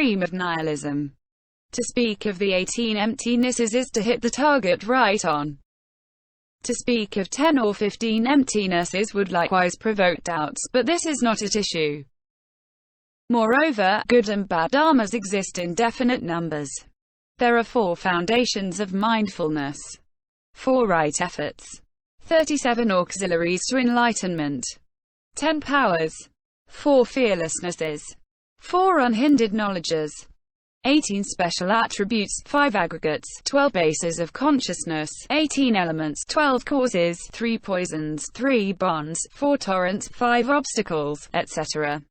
extreme of nihilism. To speak of the 18 emptinesses is to hit the target right on. To speak of 10 or 15 emptinesses would likewise provoke doubts, but this is not at issue. Moreover, good and bad dharmas exist in definite numbers. There are 4 foundations of mindfulness, 4 right efforts, 37 auxiliaries to enlightenment, 10 powers, 4 fearlessnesses, 4 unhindered knowledges, 18 special attributes, 5 aggregates, 12 bases of consciousness, 18 elements, 12 causes, 3 poisons, 3 bonds, 4 torrents, 5 obstacles, etc.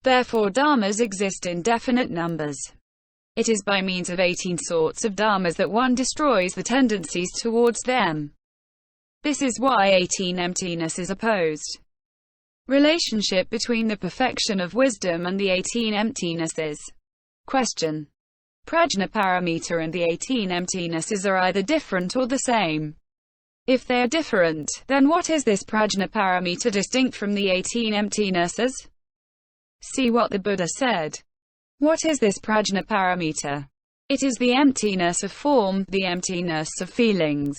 Therefore dharmas exist in definite numbers. It is by means of 18 sorts of dharmas that one destroys the tendencies towards them. This is why 18 emptiness is opposed. Relationship between the perfection of wisdom and the 18 emptinesses. Question. Prajna parameter and the 18 emptinesses are either different or the same. If they are different, then what is this prajna parameter distinct from the 18 emptinesses? See what the Buddha said. What is this prajna parameter? It is the emptiness of form, the emptiness of feelings,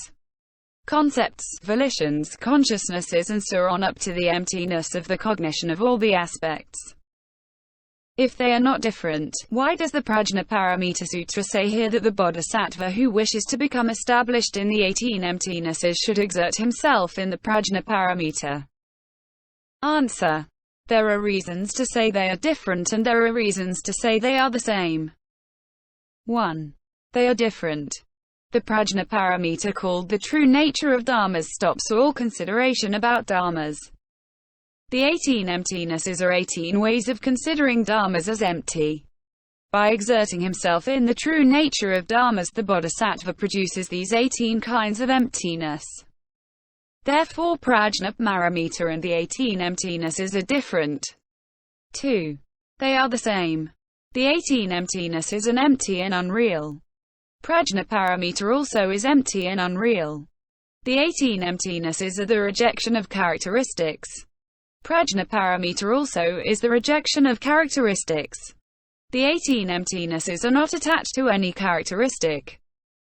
concepts, volitions, consciousnesses, and so on up to the emptiness of the cognition of all the aspects. If they are not different, why does the Prajna Paramita Sutra say here that the bodhisattva who wishes to become established in the 18 emptinesses should exert himself in the Prajna Paramita? Answer. There are reasons to say they are different and there are reasons to say they are the same. 1. They are different. The Prajna Paramita, called the true nature of dharmas, stops all consideration about dharmas. The 18 emptinesses are 18 ways of considering dharmas as empty. By exerting himself in the true nature of dharmas, the bodhisattva produces these 18 kinds of emptiness. Therefore Prajna Paramita and the 18 emptinesses are different. 2. They are the same. The 18 emptiness is an empty and unreal. Prajna Paramita also is empty and unreal. The 18 emptinesses are the rejection of characteristics. Prajna Paramita also is the rejection of characteristics. The 18 emptinesses are not attached to any characteristic.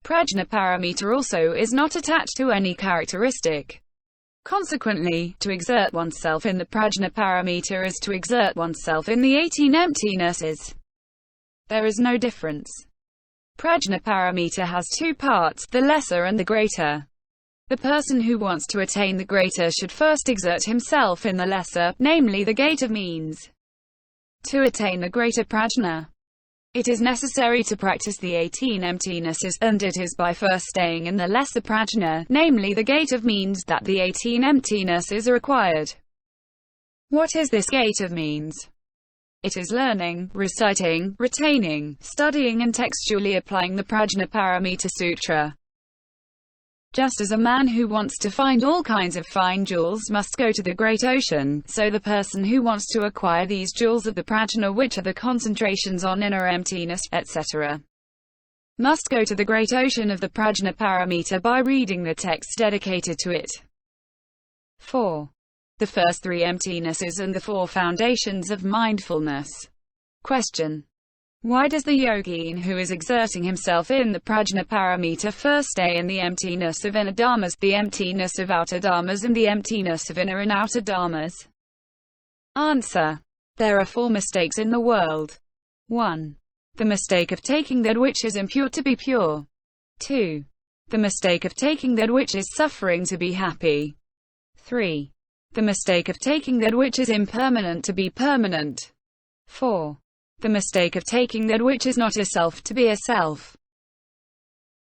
Prajna Paramita also is not attached to any characteristic. Consequently, to exert oneself in the Prajna Paramita is to exert oneself in the 18 emptinesses. There is no difference. Prajna Paramita has 2 parts, the lesser and the greater. The person who wants to attain the greater should first exert himself in the lesser, namely the gate of means. To attain the greater prajna, it is necessary to practice the 18 emptinesses, and it is by first staying in the lesser prajna, namely the gate of means, that the 18 emptinesses are acquired. What is this gate of means? It is learning, reciting, retaining, studying and textually applying the Prajna Paramita Sutra. Just as a man who wants to find all kinds of fine jewels must go to the great ocean, so the person who wants to acquire these jewels of the prajna, which are the concentrations on inner emptiness, etc., must go to the great ocean of the Prajna Paramita by reading the texts dedicated to it. 4. The first 3 emptinesses and the 4 foundations of mindfulness. Question. Why does the yogin who is exerting himself in the Prajna Paramita first stay in the emptiness of inner dharmas, the emptiness of outer dharmas and the emptiness of inner and outer dharmas? Answer. There are 4 mistakes in the world. 1. The mistake of taking that which is impure to be pure. 2. The mistake of taking that which is suffering to be happy. 3. The mistake of taking that which is impermanent to be permanent. 4. The mistake of taking that which is not a self to be a self.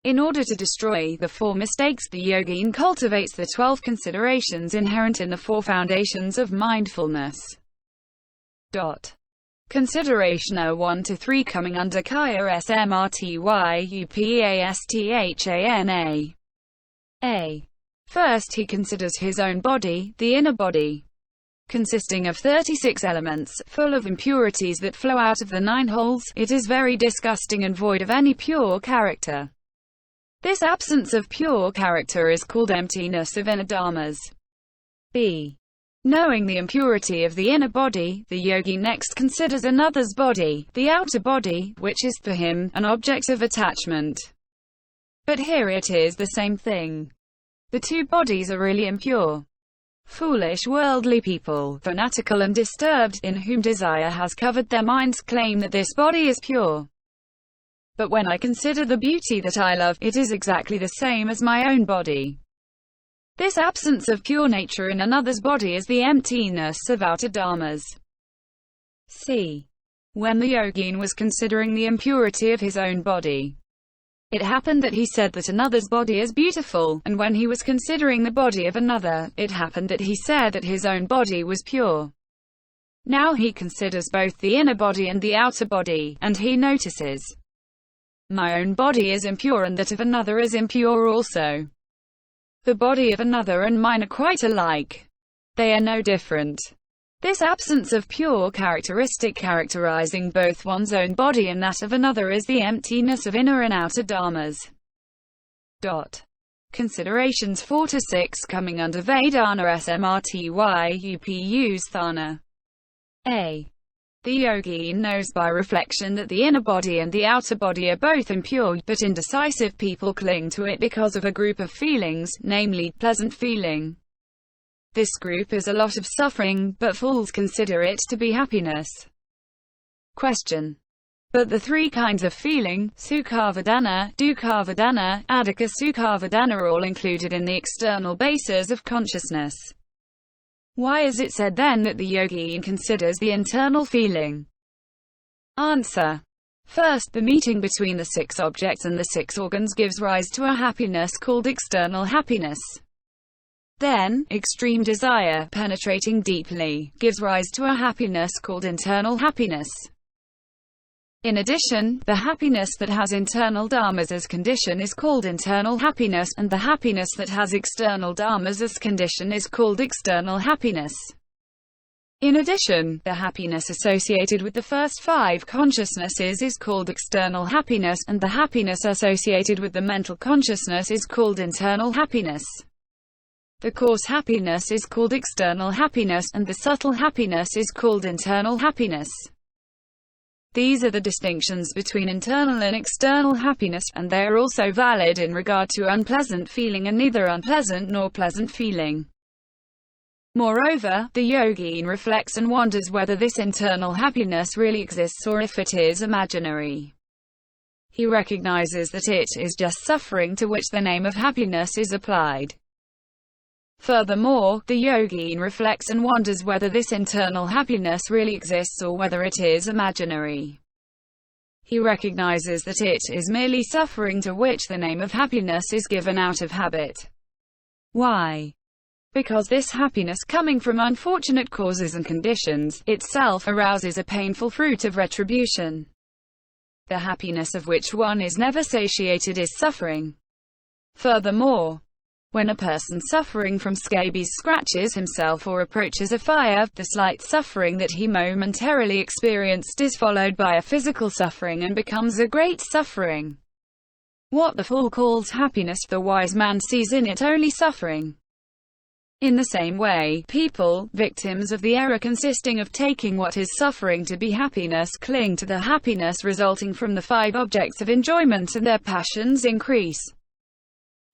In order to destroy the 4 mistakes, the yogin cultivates the 12 considerations inherent in the 4 foundations of mindfulness. Consideration 1-3 coming under Kaya Smrtyupasthana. A. First he considers his own body, the inner body, consisting of 36 elements, full of impurities that flow out of the 9 holes. It is very disgusting and void of any pure character. This absence of pure character is called emptiness of inner dharmas. B. Knowing the impurity of the inner body, the yogi next considers another's body, the outer body, which is, for him, an object of attachment. But here it is the same thing. The two bodies are really impure. Foolish worldly people, fanatical and disturbed, in whom desire has covered their minds, claim that this body is pure. But when I consider the beauty that I love, it is exactly the same as my own body. This absence of pure nature in another's body is the emptiness of outer dharmas. C. When the yogin was considering the impurity of his own body, it happened that he said that another's body is beautiful, and when he was considering the body of another, it happened that he said that his own body was pure. Now he considers both the inner body and the outer body, and he notices, my own body is impure and that of another is impure also. The body of another and mine are quite alike. They are no different. This absence of pure characteristic characterizing both one's own body and that of another is the emptiness of inner and outer dharmas. Considerations 4 to 6 coming under Vedana Smrti Sthana. A. The yogi knows by reflection that the inner body and the outer body are both impure, but indecisive people cling to it because of a group of feelings, namely, pleasant feeling. This group is a lot of suffering, but fools consider it to be happiness. Question. But the three kinds of feeling, Sukhavadana, Dukkhavadana, Adhika Sukhavadana, are all included in the external bases of consciousness. Why is it said then that the yogi considers the internal feeling? Answer. First, the meeting between the six objects and the six organs gives rise to a happiness called external happiness. Then, extreme desire, penetrating deeply, gives rise to a happiness called internal happiness. In addition, the happiness that has internal dharmas as condition is called internal happiness, and the happiness that has external dharmas as condition is called external happiness. In addition, the happiness associated with the first five consciousnesses is called external happiness, and the happiness associated with the mental consciousness is called internal happiness. The coarse happiness is called external happiness, and the subtle happiness is called internal happiness. These are the distinctions between internal and external happiness, and they are also valid in regard to unpleasant feeling and neither unpleasant nor pleasant feeling. Moreover, the yogin reflects and wonders whether this internal happiness really exists or if it is imaginary. He recognizes that it is just suffering to which the name of happiness is applied. Furthermore, the yogin reflects and wonders whether this internal happiness really exists or whether it is imaginary. He recognizes that it is merely suffering to which the name of happiness is given out of habit. Why? Because this happiness, coming from unfortunate causes and conditions, itself arouses a painful fruit of retribution. The happiness of which one is never satiated is suffering. Furthermore, when a person suffering from scabies scratches himself or approaches a fire, the slight suffering that he momentarily experienced is followed by a physical suffering and becomes a great suffering. What the fool calls happiness, the wise man sees in it only suffering. In the same way, people, victims of the error consisting of taking what is suffering to be happiness, cling to the happiness resulting from the five objects of enjoyment, and their passions increase.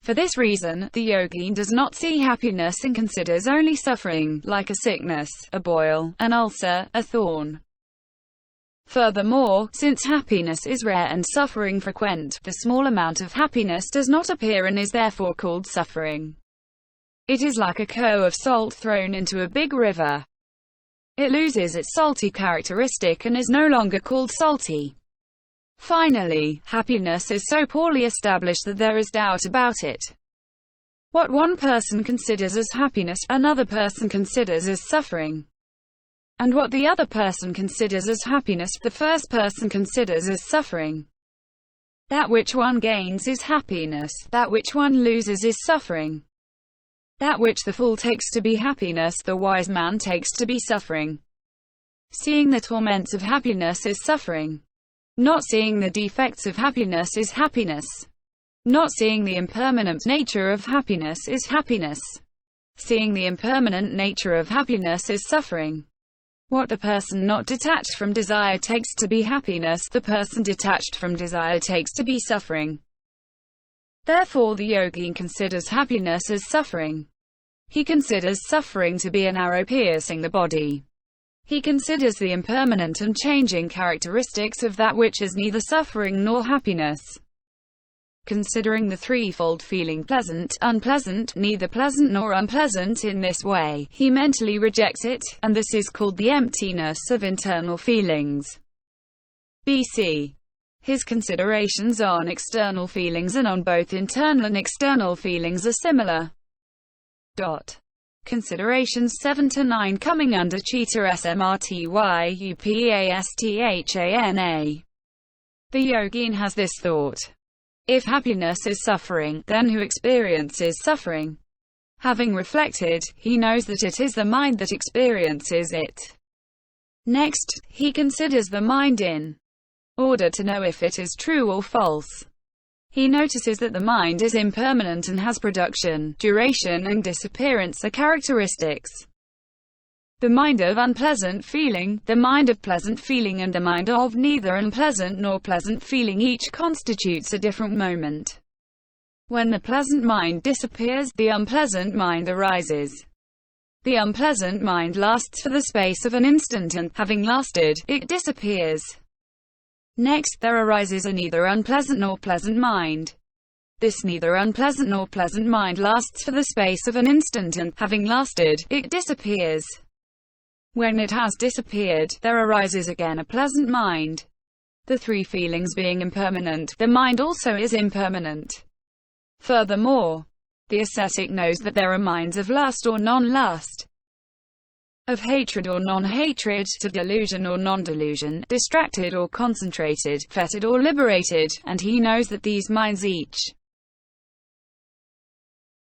For this reason, the yogin does not see happiness and considers only suffering, like a sickness, a boil, an ulcer, a thorn. Furthermore, since happiness is rare and suffering frequent, the small amount of happiness does not appear and is therefore called suffering. It is like a co of salt thrown into a big river. It loses its salty characteristic and is no longer called salty. Finally, happiness is so poorly established that there is doubt about it. What one person considers as happiness, another person considers as suffering. And what the other person considers as happiness, the first person considers as suffering. That which one gains is happiness, that which one loses is suffering. That which the fool takes to be happiness, the wise man takes to be suffering. Seeing the torments of happiness is suffering. Not seeing the defects of happiness is happiness. Not seeing the impermanent nature of happiness is happiness. seeing the impermanent nature of happiness is suffering. What the person not detached from desire takes to be happiness, the person detached from desire takes to be suffering. Therefore the yogin considers happiness as suffering. He considers suffering to be an arrow piercing the body. He considers the impermanent and changing characteristics of that which is neither suffering nor happiness. Considering the threefold feeling pleasant, unpleasant, neither pleasant nor unpleasant in this way, he mentally rejects it, and this is called the emptiness of internal feelings. BC. His considerations on external feelings and on both internal and external feelings are similar. Considerations 7 to 9 coming under Treatise Smrtyupastana. The yogin has this thought. If happiness is suffering, then who experiences suffering? Having reflected, he knows that it is the mind that experiences it. Next, he considers the mind in order to know if it is true or false. He notices that the mind is impermanent and has production, duration and disappearance are characteristics. The mind of unpleasant feeling, the mind of pleasant feeling and the mind of neither unpleasant nor pleasant feeling each constitutes a different moment. When the pleasant mind disappears, the unpleasant mind arises. The unpleasant mind lasts for the space of an instant and, having lasted, it disappears. Next, there arises a neither unpleasant nor pleasant mind. This neither unpleasant nor pleasant mind lasts for the space of an instant and, having lasted, it disappears. When it has disappeared, there arises again a pleasant mind. The three feelings being impermanent, the mind also is impermanent. Furthermore, the ascetic knows that there are minds of lust or non-lust, of hatred or non-hatred, to delusion or non-delusion, distracted or concentrated, fettered or liberated, and he knows that these minds each